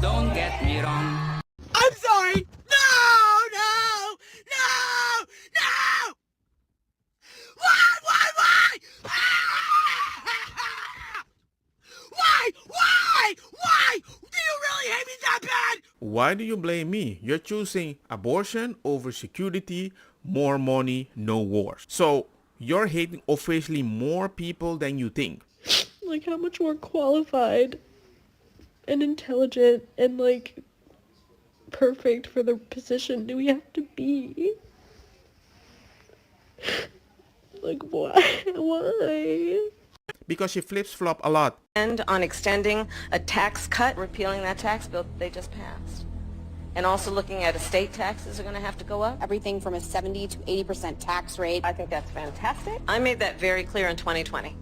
Don't get me wrong. I'm sorry. No, no, no, no. Why? Why? Do you really hate me that bad? Why do you blame me? You're choosing abortion over security, more money, no wars. So you're hating officially more people than you think. Like, how much more qualified and intelligent and, like, perfect for the position do we have to be? Like, why? Because she flips-flop a lot. And on extending a tax cut, repealing that tax bill they just passed. And also looking at estate taxes are going to have to go up. Everything from a 70 to 80% tax rate. I think that's fantastic. I made that very clear in 2020.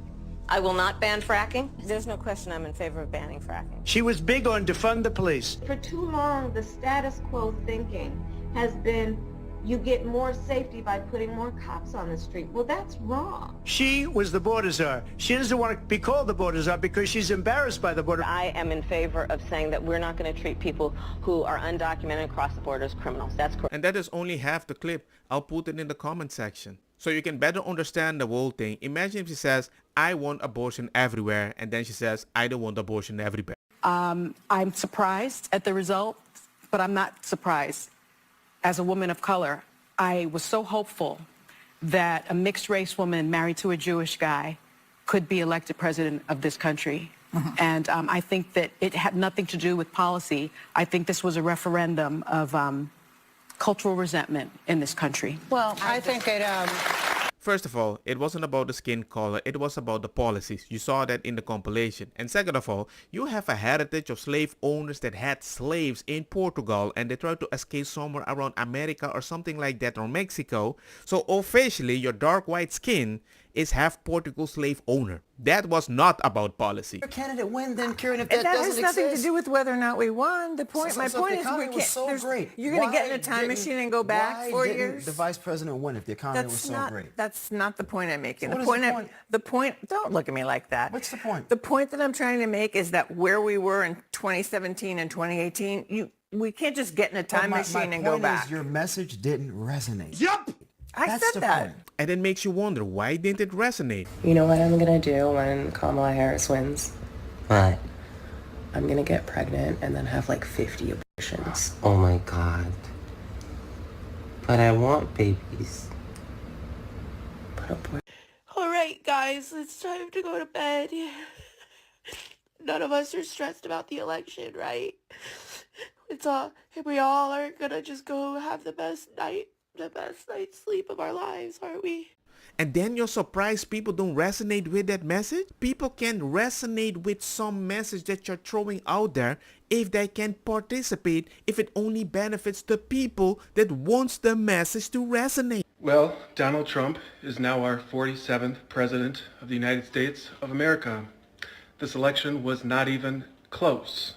I will not ban fracking. There's no question I'm in favor of banning fracking. She was big on defund the police. For too long, the status quo thinking has been you get more safety by putting more cops on the street. Well, that's wrong. She was the border czar. She doesn't want to be called the border czar because she's embarrassed by the border. I am in favor of saying that we're not going to treat people who are undocumented across the border as criminals. That's correct. And that is only half the clip. I'll put it in the comment section. So you can better understand the whole thing. Imagine if she says, I want abortion everywhere. And then she says, I don't want abortion everywhere. I'm surprised at the result, but I'm not surprised. As a woman of color, I was so hopeful that a mixed race woman married to a Jewish guy could be elected president of this country. And I think that it had nothing to do with policy. I think this was a referendum of cultural resentment in this country. Well, I think it, First of all, it wasn't about the skin color, it was about the policies. You saw that in the compilation. And second of all, you have a heritage of slave owners that had slaves in Portugal and they tried to escape somewhere around America or something like that, or Mexico. So officially, your dark white skin is half Portugal slave owner. That was not about policy. Your candidate win, then Kieran, if that That doesn't has nothing exist. to do with whether or not we won. The point, So my if point the is, economy we was can't. so great, You're going to get in a why time didn't- machine and go back why 4 didn't years. the vice president win if the economy was so great? That's not the point I'm making. So The what is point, the the point? point. Don't look at me like that. What's the point? The point that I'm trying to make is that where we were in 2017 and 2018, we can't just get in a time machine and go back. Is your message didn't resonate. Yup. I That's said the that. point. And it makes you wonder, why didn't it resonate? You know what I'm going to do when Kamala Harris wins? What? I'm going to get pregnant and then have like 50 abortions. Oh my god. But I want babies. But abort- All right, guys, it's time to go to bed. None of us are stressed about the election, right? We all are gonna just go have the best night's sleep of our lives, aren't we? And then you're surprised people don't resonate with that message? People can resonate with some message that you're throwing out there if they can participate, if it only benefits the people that wants the message to resonate. Well, Donald Trump is now our 47th President of the United States of America. This election was not even close,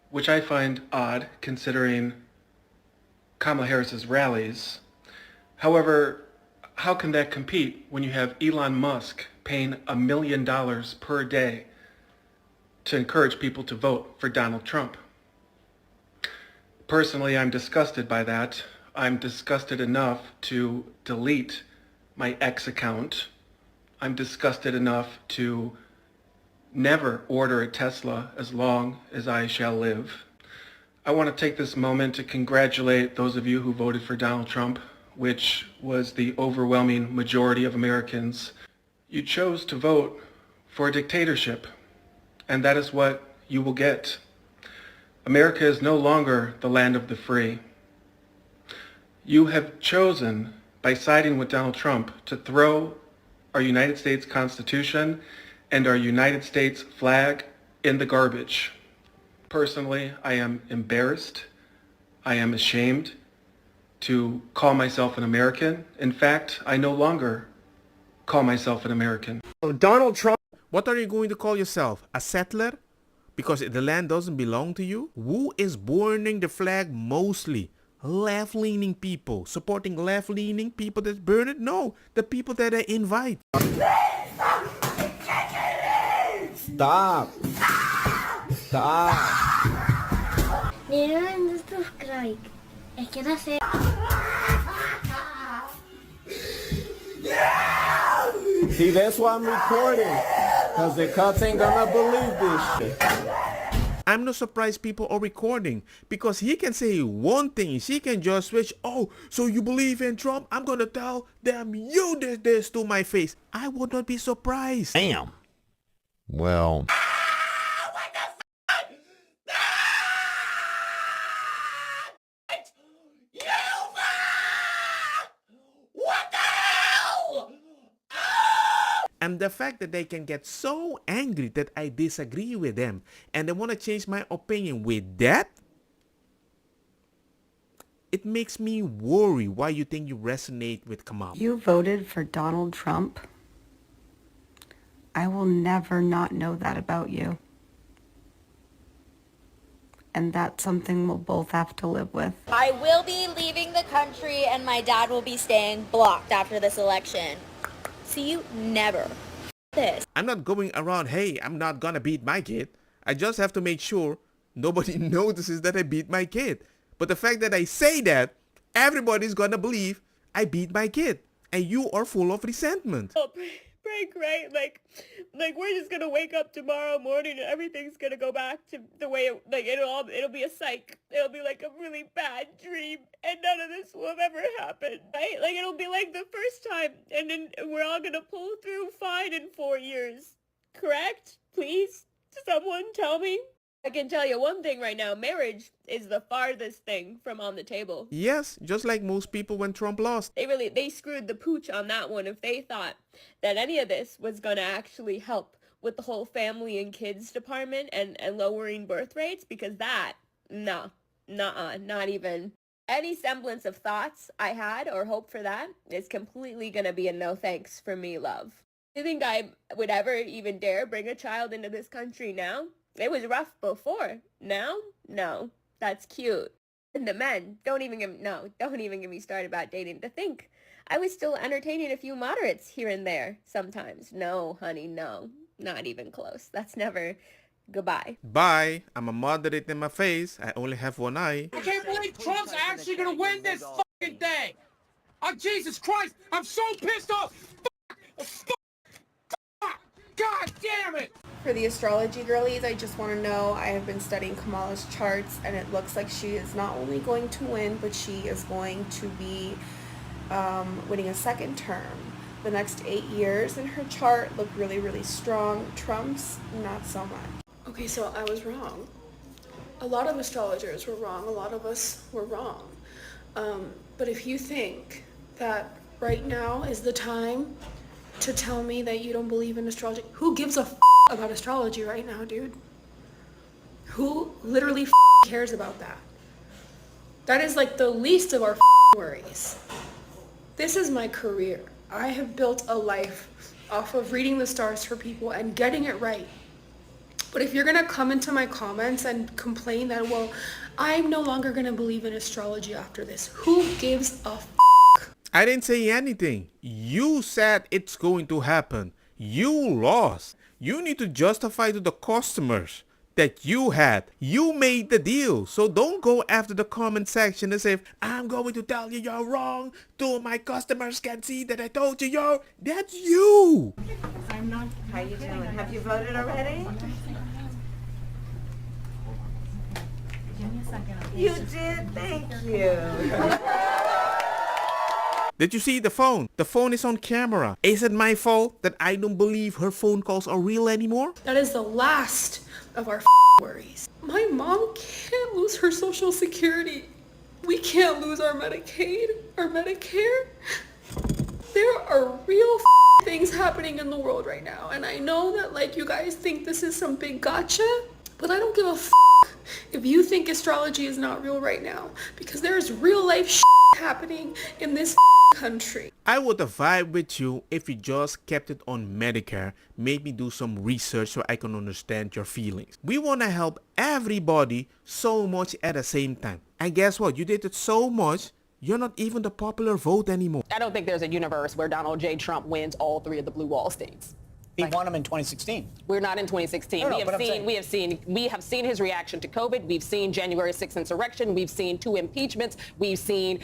which I find odd considering Kamala Harris's rallies. However, how can that compete when you have Elon Musk paying $1 million per day to encourage people to vote for Donald Trump? Personally, I'm disgusted by that. I'm disgusted enough to delete my X account. I'm disgusted enough to never order a Tesla as long as I shall live. I want to take this moment to congratulate those of you who voted for Donald Trump, which was the overwhelming majority of Americans. You chose to vote for a dictatorship, and that is what you will get. America is no longer the land of the free. You have chosen, by siding with Donald Trump, to throw our United States Constitution and our United States flag in the garbage. Personally, I am embarrassed. I am ashamed to call myself an American. In fact, I no longer call myself an American. Donald Trump. What are you going to call yourself? A settler? Because the land doesn't belong to you? Who is burning the flag mostly? Left-leaning people. Supporting left-leaning people that burn it? No, the people that I invite. Stop. Stop. Didn't subscribe. Es que no sé. See, that's why I'm recording. Because the cops ain't gonna believe this shit. I'm not surprised people are recording because he can say one thing. She can just switch. Oh, so you believe in Trump? I'm going to tell them you did this to my face. I would not be surprised. Damn. Well. And the fact that they can get so angry that I disagree with them and they want to change my opinion with that, it makes me worry why you think you resonate with Kamal. You voted for Donald Trump. I will never not know that about you. And that's something we'll both have to live with. I will be leaving the country and my dad will be staying blocked after this election. See you never. This. I'm not going around, hey, I'm not gonna beat my kid. I just have to make sure nobody notices that I beat my kid. But the fact that I say that, everybody's gonna believe I beat my kid. And you are full of resentment. Oh, break, right? Like we're just gonna wake up tomorrow morning and everything's gonna go back to the way it'll be a psych. It'll be like a really bad dream and none of this will have ever happened, right? Like it'll be like the first time and then we're all gonna pull through fine in 4 years. Correct? Please? Someone tell me? I can tell you one thing right now, marriage is the farthest thing from on the table. Yes, just like most people when Trump lost. They screwed the pooch on that one if they thought that any of this was going to actually help with the whole family and kids department and lowering birth rates, because that, no, nuh-uh, not even. Any semblance of thoughts I had or hope for that is completely going to be a no thanks for me, love. Do you think I would ever even dare bring a child into this country now? It was rough before. Now? No. That's cute. And the men, don't even get me started about dating. To think I was still entertaining a few moderates here and there sometimes. No, honey, no. Not even close. That's never goodbye. Bye. I'm a moderate in my face. I only have one eye. I can't believe Trump's actually gonna win this fucking thing. Oh, Jesus Christ. I'm so pissed off. God damn it. For the astrology girlies, I just want to know, I have been studying Kamala's charts and it looks like she is not only going to win, but she is going to be winning a second term. The next 8 years in her chart look really, really strong. Trump's, not so much. Okay, so I was wrong. A lot of astrologers were wrong. A lot of us were wrong. But if you think that right now is the time to tell me that you don't believe in astrology, who gives a about astrology right now, dude? Who literally cares about that? That is like the least of our worries. This is my career. I have built a life off of reading the stars for people and getting it right. But if you're gonna come into my comments and complain that, well, I'm no longer gonna believe in astrology after this, who gives a I didn't say anything. You said it's going to happen. You lost. You need to justify to the customers that you had. You made the deal. So don't go after the comment section and say, I'm going to tell you you're wrong. Till my customers can see that I told you you're... That's you. I'm not. How you doing? Have you voted already? Give me a second. You did? Thank you. Did you see the phone? The phone is on camera. Is it my fault that I don't believe her phone calls are real anymore? That is the last of our worries. My mom can't lose her Social Security. We can't lose our Medicaid, our Medicare. There are real things happening in the world right now. And I know that like you guys think this is some big gotcha, but I don't give a if you think astrology is not real right now, because there is real life happening in this country. I would vibe with you if you just kept it on Medicare. Made me do some research so I can understand your feelings. We want to help everybody so much at the same time. And guess what? You did it so much, you're not even the popular vote anymore. I don't think there's a universe where Donald J. Trump wins all 3 of the blue wall states. He won them in 2016. We're not in 2016. No, we but I'm saying- we have seen his reaction to COVID. We've seen January 6th insurrection. We've seen 2 impeachments. We've seen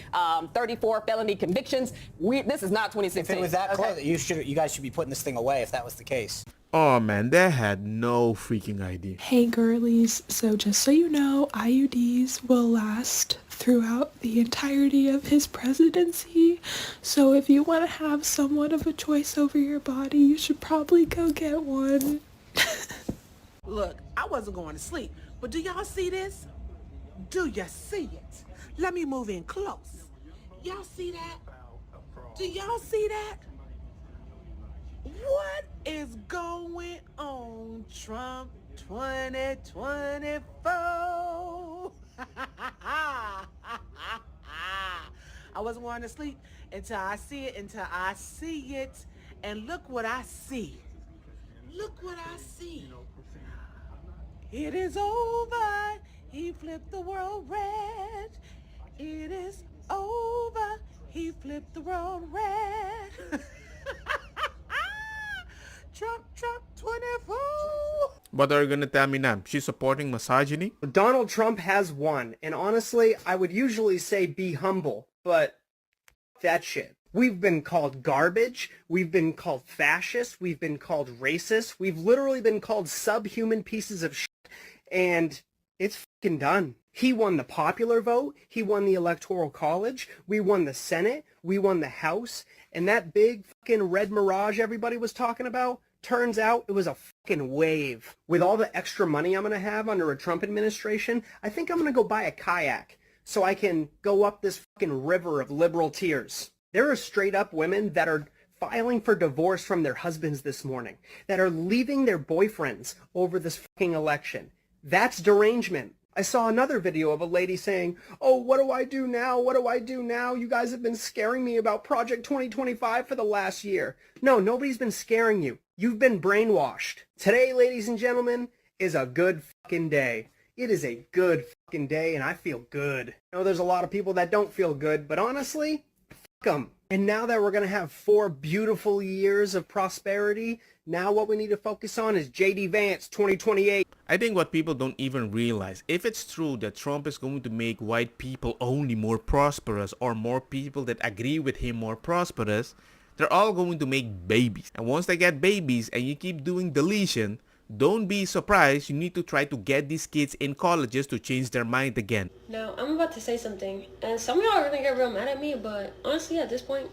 34 felony convictions. This is not 2016. If it was that close, you guys should be putting this thing away if that was the case. Oh man, they had no freaking idea. Hey girlies, so just so you know, IUDs will last throughout the entirety of his presidency. So if you want to have somewhat of a choice over your body, you should probably go get one. Look, I wasn't going to sleep, but do y'all see this? Do you see it? Let me move in close. Y'all see that? Do y'all see that? What is going on, Trump 2024? I wasn't going to sleep until I see it, and look what I see. Look what I see. It is over. He flipped the world red. It is over. He flipped the world red. Trump 24. What are you gonna tell me now? She's supporting misogyny? Donald Trump has won, and honestly, I would usually say be humble, but that shit. We've been called garbage, we've been called fascist, we've been called racist, we've literally been called subhuman pieces of shit, and it's fucking done. He won the popular vote, he won the Electoral College, we won the Senate, we won the House, and that big fucking red mirage everybody was talking about, turns out it was a fucking wave. With all the extra money I'm gonna have under a Trump administration, I think I'm gonna go buy a kayak so I can go up this fucking river of liberal tears. There are straight up women that are filing for divorce from their husbands this morning, that are leaving their boyfriends over this fucking election. That's derangement. I saw another video of a lady saying, oh, what do I do now? What do I do now? You guys have been scaring me about Project 2025 for the last year. No, nobody's been scaring you. You've been brainwashed. Today, ladies and gentlemen, is a good fucking day. It is a good fucking day, and I feel good. I know there's a lot of people that don't feel good, but honestly, fuck them. And now that we're going to have 4 beautiful years of prosperity, now what we need to focus on is J.D. Vance 2028. I think what people don't even realize, if it's true that Trump is going to make white people only more prosperous or more people that agree with him more prosperous, they're all going to make babies. And once they get babies and you keep doing deletion, don't be surprised. You need to try to get these kids in colleges to change their mind again. Now, I'm about to say something, and some of y'all are gonna get real mad at me, but honestly, at this point,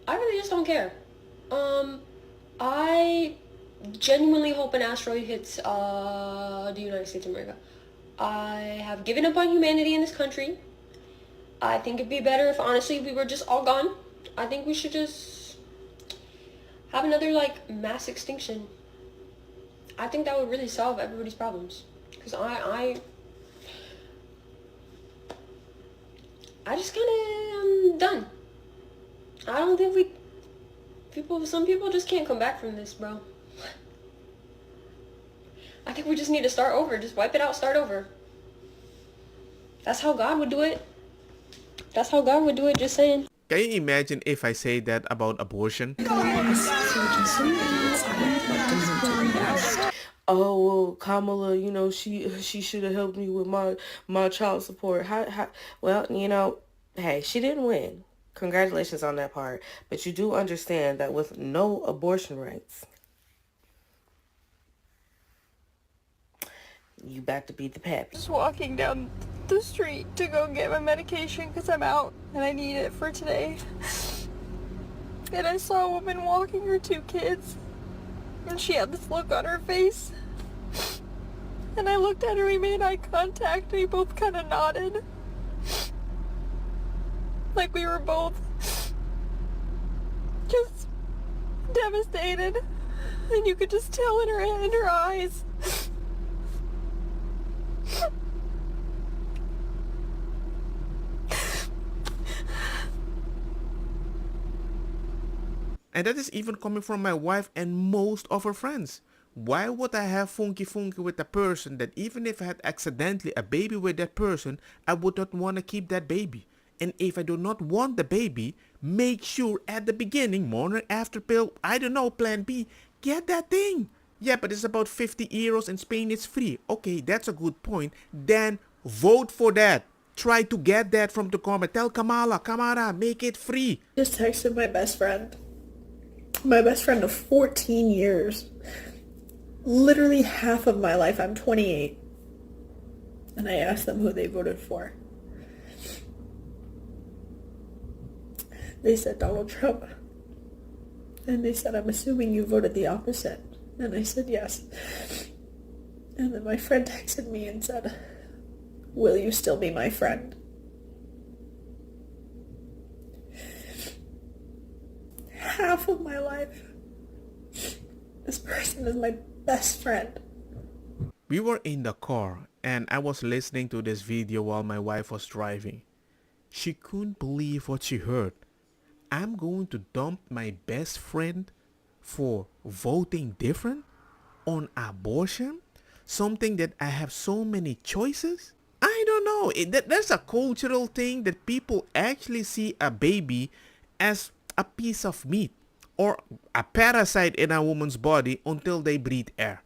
I really just don't care. I genuinely hope an asteroid hits the United States of America. I have given up on humanity in this country. I think it'd be better if, honestly, we were just all gone. I think we should just have another, like, mass extinction. I think that would really solve everybody's problems. Because I just kind of am done. I don't think some people just can't come back from this, bro. I think we just need to start over. Just wipe it out, start over. That's how God would do it. That's how God would do it, just saying. Can you imagine if I say that about abortion? Oh, well, Kamala, you know, she should have helped me with my child support. Well, you know, hey, she didn't win. Congratulations on that part. But you do understand that with no abortion rights, you back to beat the pappy. Just walking down the street to go get my medication because I'm out and I need it for today. And I saw a woman walking her 2 kids. And she had this look on her face. And I looked at her, we made eye contact, and we both kind of nodded. Like we were both just devastated. And you could just tell in her eyes. And that is even coming from my wife and most of her friends. Why would I have funky with a person that even if I had accidentally a baby with that person, I would not want to keep that baby? And if I do not want the baby, make sure at the beginning, morning after pill, I don't know, plan B, get that thing. Yeah, but it's about 50 euros. In Spain it's free. Okay, that's a good point. Then vote for that. Try to get that from the government. Tell Kamala, make it free. Just texted my best friend of 14 years. Literally half of my life. I'm 28. And I asked them who they voted for. They said Donald Trump. And they said, I'm assuming you voted the opposite. And I said, yes. And then my friend texted me and said, will you still be my friend? Half of my life. This person is my best friend. We were in the car and I was listening to this video while my wife was driving. She couldn't believe what she heard. I'm going to dump my best friend for voting different on abortion? Something that I have so many choices? I don't know. There's a cultural thing that people actually see a baby as a piece of meat or a parasite in a woman's body until they breathe air.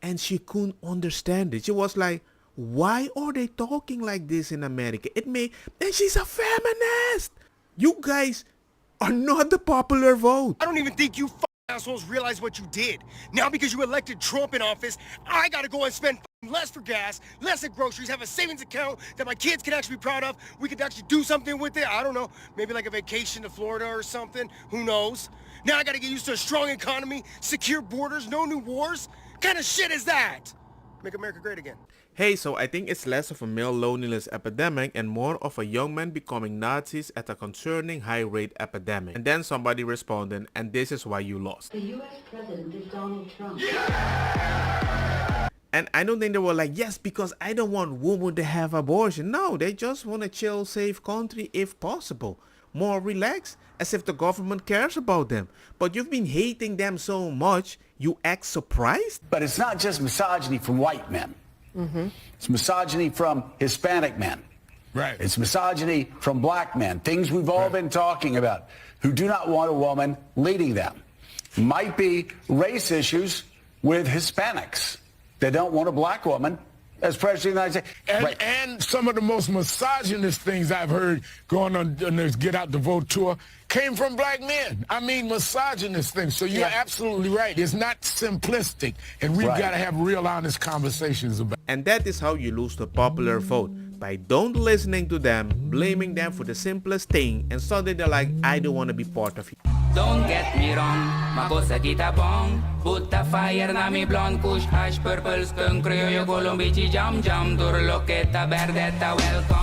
And she couldn't understand it. She was like, why are they talking like this in America? And she's a feminist. You guys are not the popular vote. I don't even think you assholes realize what you did. Now because you elected Trump in office, I gotta go and spend less for gas, less at groceries, have a savings account that my kids can actually be proud of. We could actually do something with it. I don't know, maybe like a vacation to Florida or something. Who knows? Now I gotta get used to a strong economy, secure borders, no new wars. What kind of shit is that? Make America great again. Hey, so I think it's less of a male loneliness epidemic and more of a young man becoming Nazis at a concerning high rate epidemic. And then somebody responded, and this is why you lost. The US president is Donald Trump. And I don't think they were like, yes, because I don't want women to have abortion. No, they just want a chill, safe country if possible. More relaxed, as if the government cares about them. But you've been hating them so much, you act surprised? But it's not just misogyny from white men. Mm-hmm. It's misogyny from Hispanic men. Right. It's misogyny from black men, things we've all been talking about, who do not want a woman leading them. Might be race issues with Hispanics. They don't want a black woman as president of the United States. And some of the most misogynist things I've heard going on this Get Out the Vote tour came from black men. I mean, misogynist things. So you're absolutely right. It's not simplistic, and we've got to have real honest conversations about it. And that is how you lose the popular vote, by don't listening to them, blaming them for the simplest thing, and suddenly they're like, I don't want to be part of it. Don't get me wrong, ma cosa kita bong. Put the fire na mi blonde kush hash purple skunk criollo colombici jam jam. Dur loqueta verdetta welcome.